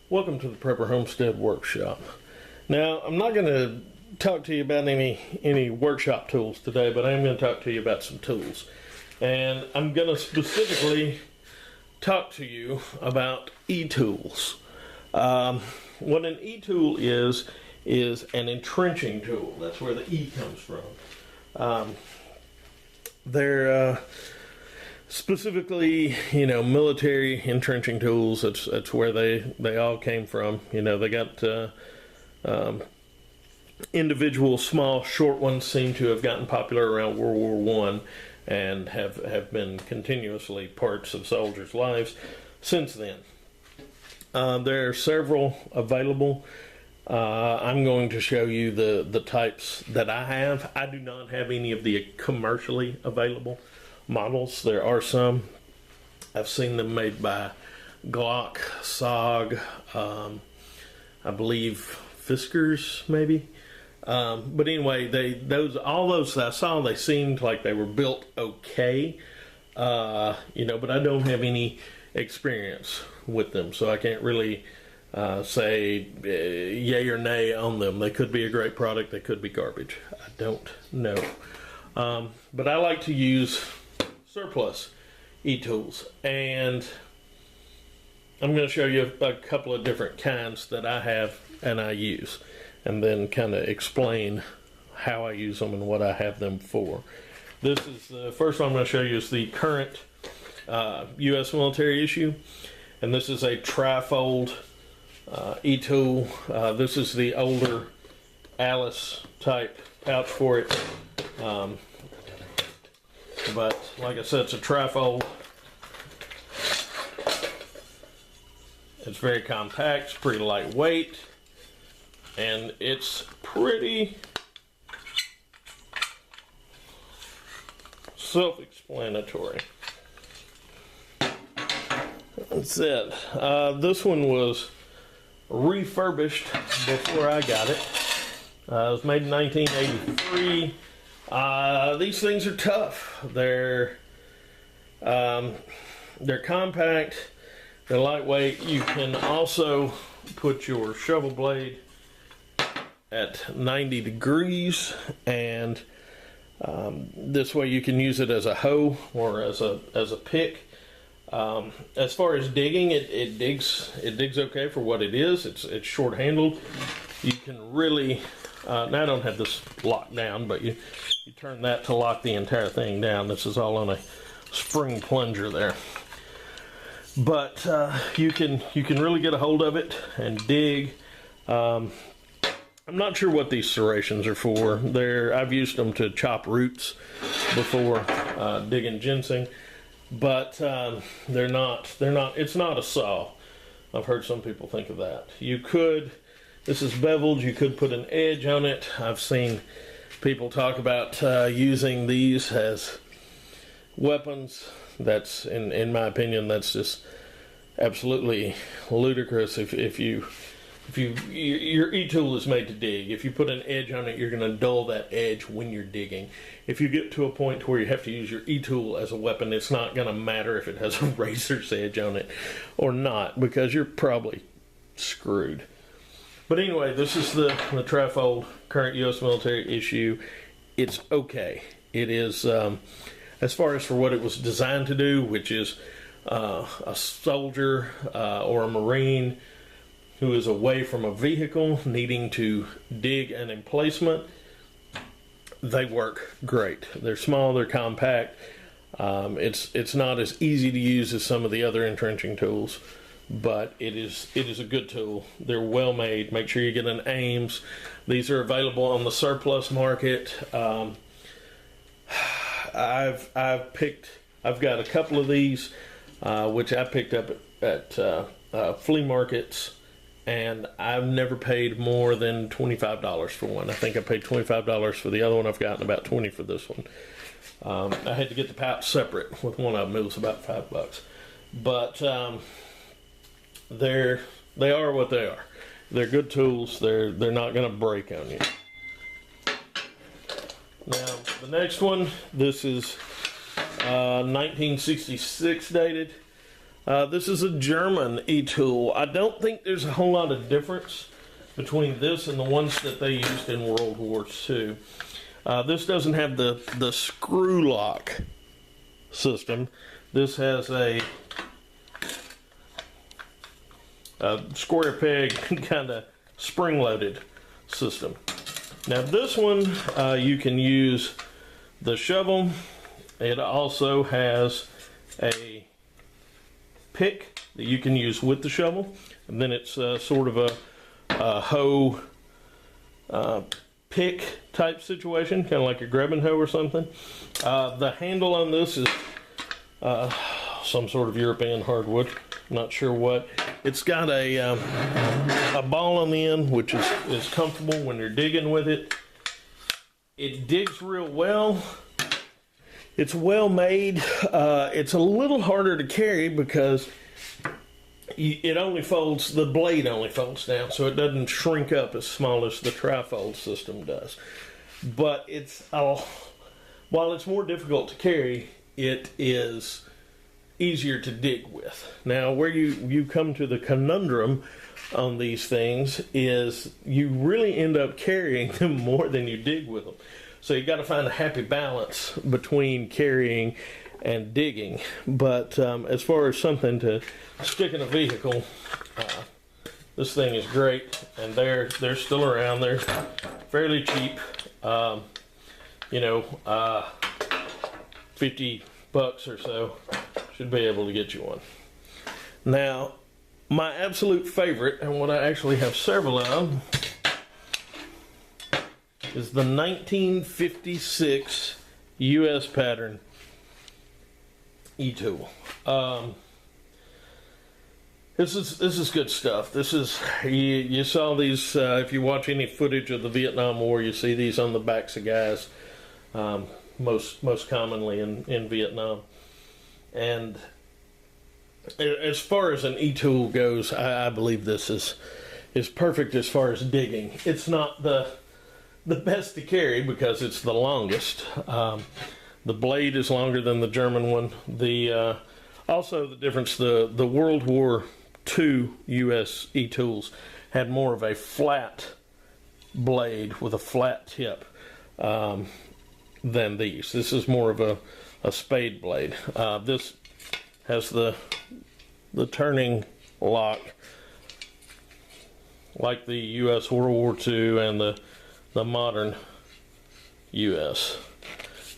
Welcome to the Prepper Homestead Workshop. Now, I'm not going to talk to you about any workshop tools today, but I am going to talk to you about some tools. And I'm going to specifically talk to you about eTools. What an eTool is an entrenching tool. That's where the E comes from. They're specifically, military entrenching tools. That's where they all came from. They got individual small short ones seem to have gotten popular around World War I and have been continuously parts of soldiers' lives since then. There are several available. I'm going to show you the types that I have. I do not have any of the commercially available models. There are some. I've seen them made by Glock, SOG, I believe Fiskars maybe. But anyway, all those that I saw, they seemed like they were built okay. But I don't have any experience with them, so I can't really say yay or nay on them. They could be a great product, they could be garbage. I don't know. But I like to use surplus eTools, and I'm going to show you a couple of different kinds that I have and I use, and then kind of explain how I use them and what I have them for. This is the first one I'm going to show you is the current U.S. military issue, and this is a trifold eTool. This is the older Alice type pouch for it. But like I said, it's a trifold. It's very compact, it's pretty lightweight, and it's pretty self-explanatory. That's it. This one was refurbished before I got it. It was made in 1983. These things are tough. They're compact. They're lightweight. You can also put your shovel blade at 90 degrees, and this way you can use it as a hoe or as a pick. As far as digging, it digs okay for what it is. It's short handled. You can really now I don't have this locked down, but you turn that to lock the entire thing down. This is all on a spring plunger there. But you can really get a hold of it and dig. I'm not sure what these serrations are for. I've used them to chop roots before digging ginseng, but they're not. It's not a saw. I've heard some people think of that. This is beveled. You could put an edge on it. I've seen people talk about using these as weapons. That's, in my opinion, that's just absolutely ludicrous. If your eTool is made to dig. If you put an edge on it, you're going to dull that edge when you're digging. If you get to a point where you have to use your eTool as a weapon, it's not going to matter if it has a razor's edge on it or not, because you're probably screwed. But anyway, this is the trifold current U.S. military issue. It's okay. It is, as far as for what it was designed to do, which is a soldier or a Marine who is away from a vehicle needing to dig an emplacement, they work great. They're small, they're compact. It's not as easy to use as some of the other entrenching tools, but it is a good tool. They're well made. Make sure you get an Ames. These are available on the surplus market. I've got a couple of these, which I picked up at flea markets, and I've never paid more than $25 for one. I think I paid $25 for the other one I've got and about $20 for this one. I had to get the pouch separate with one of them. It was about $5. But they are what they are. They're good tools. They're not going to break on you. Now the next one, this is 1966 dated. This is a German e-tool. I don't think there's a whole lot of difference between this and the ones that they used in World War II. This doesn't have the screw lock system. This has a square peg kind of spring-loaded system. Now this one, you can use the shovel. It also has a pick that you can use with the shovel, and then it's sort of a hoe pick type situation, kind of like a grabbing hoe or something. The handle on this is some sort of European hardwood, not sure what. It's got a ball on the end, which is comfortable when you're digging with it. It digs real well. It's well made. It's a little harder to carry because it only folds, the blade only folds down, so it doesn't shrink up as small as the trifold system does. But it's while it's more difficult to carry, it is easier to dig with. Now, where you come to the conundrum on these things is you really end up carrying them more than you dig with them. So you got to find a happy balance between carrying and digging. But as far as something to stick in a vehicle, this thing is great, and they're still around. They're fairly cheap. You know, 50 bucks or so should be able to get you one. Now, my absolute favorite, and what I actually have several of, is the 1956 US pattern e-tool. This is good stuff. This is, you saw these, if you watch any footage of the Vietnam War, you see these on the backs of guys, most commonly in Vietnam. And as far as an e-tool goes, I believe this is perfect as far as digging. It's not the best to carry because it's the longest. The blade is longer than the German one. Also the difference, the World War II US e-tools had more of a flat blade with a flat tip than these. This is more of a spade blade. This has the turning lock like the US World War II and the modern US.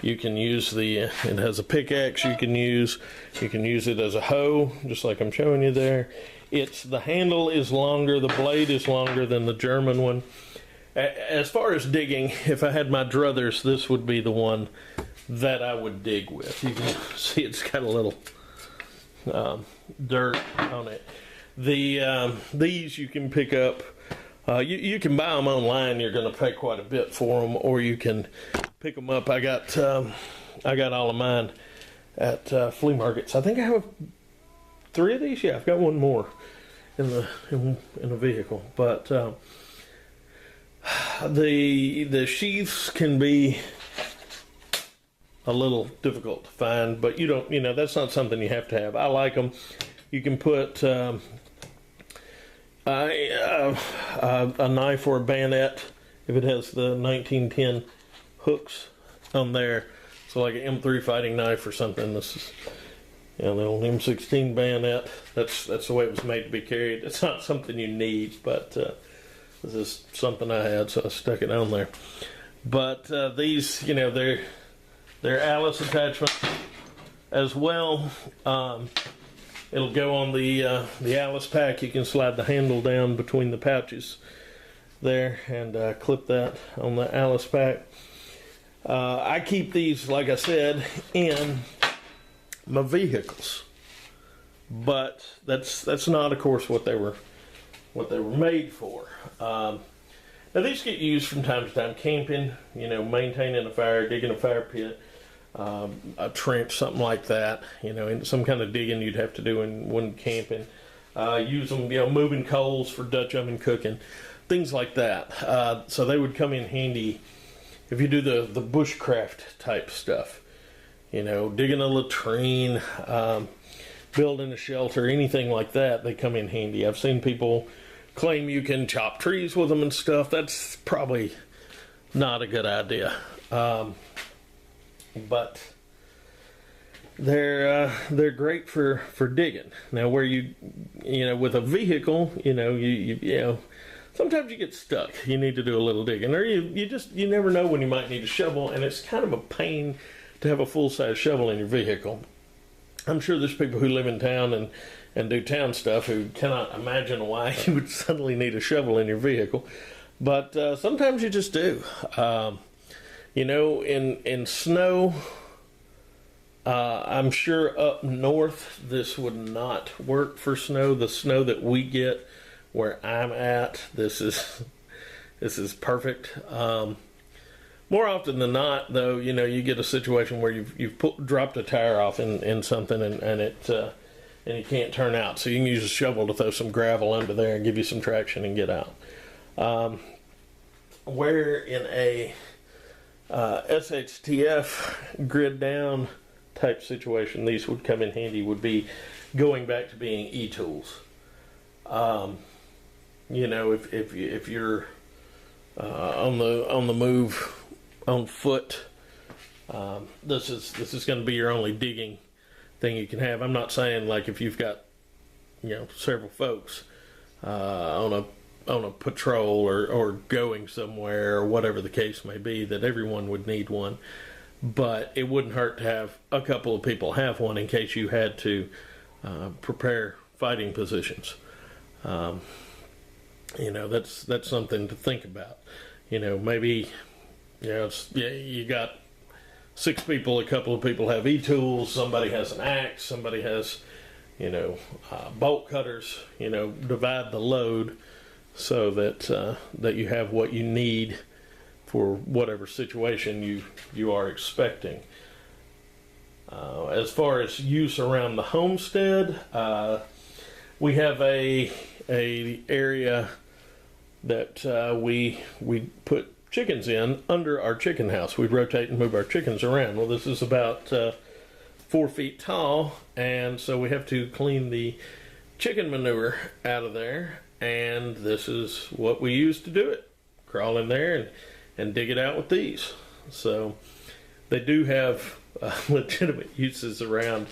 You can use it has a pickaxe you can use it as a hoe, just like I'm showing you there. The handle is longer, the blade is longer than the German one. As far as digging, if I had my druthers, this would be the one that I would dig with. You can see it's got a little dirt on it. These you can pick up. You can buy them online. You're going to pay quite a bit for them, or you can pick them up. I got all of mine at flea markets. I think I have 3 of these. Yeah, I've got one more in the vehicle. But the sheaths can be a little difficult to find, but that's not something you have to have. I like them. You can put a knife or a bayonet if it has the 1910 hooks on there. So like an M3 fighting knife or something. This is the old M16 bayonet. That's the way it was made to be carried. It's not something you need, but this is something I had, so I stuck it on there. But these, they're Alice attachment as well. It'll go on the Alice pack. You can slide the handle down between the pouches there and clip that on the Alice pack. I keep these, like I said, in my vehicles, but that's not, of course, what they were made for. Now these get used from time to time, camping, maintaining a fire, digging a fire pit, a trench, something like that. Some kind of digging you'd have to do when camping. Use them, moving coals for Dutch oven cooking, things like that. So they would come in handy if you do the bushcraft type stuff. Digging a latrine, building a shelter, anything like that, they come in handy. I've seen people claim you can chop trees with them and stuff. That's probably not a good idea. But they're great for digging. Now, where you know, with a vehicle, you know, sometimes you get stuck. You need to do a little digging, or you never know when you might need a shovel, and it's kind of a pain to have a full-size shovel in your vehicle. I'm sure there's people who live in town and do town stuff who cannot imagine why you would suddenly need a shovel in your vehicle, but sometimes you just do. You know, in snow, I'm sure up north this would not work for snow. The snow that we get where I'm at, this is perfect. More often than not, though, you know, you get a situation where you've dropped a tire off in something and you can't turn out, so you can use a shovel to throw some gravel under there and give you some traction and get out. Where in a SHTF grid down type situation these would come in handy would be going back to being eTools. You know, if you're on the move on foot, this is going to be your only digging thing you can have. I'm not saying like if you've got, you know, several folks on a patrol or going somewhere or whatever the case may be that everyone would need one, but it wouldn't hurt to have a couple of people have one in case you had to prepare fighting positions. You know, that's something to think about. You know, maybe, you know, you got 6 people, a couple of people have eTools, somebody has an axe, somebody has, you know, bolt cutters. You know, divide the load so that that you have what you need for whatever situation you are expecting. As far as use around the homestead, we have a area that we put chickens in under our chicken house. We rotate and move our chickens around. Well, this is about 4 feet tall, and so we have to clean the chicken manure out of there, and this is what we use to do it. Crawl in there and dig it out with these. So they do have legitimate uses around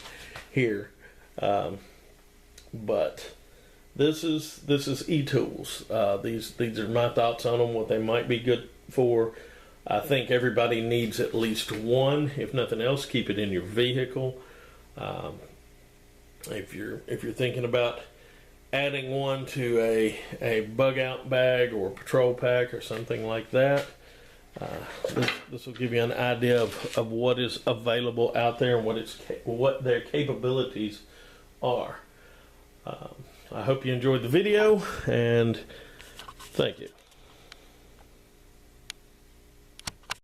here, but this is eTools. These are my thoughts on them, what they might be good for. I think everybody needs at least one, if nothing else. Keep it in your vehicle. If you're thinking about adding one to a bug out bag or patrol pack or something like that, this will give you an idea of what is available out there and what their capabilities are. I hope you enjoyed the video, and thank you.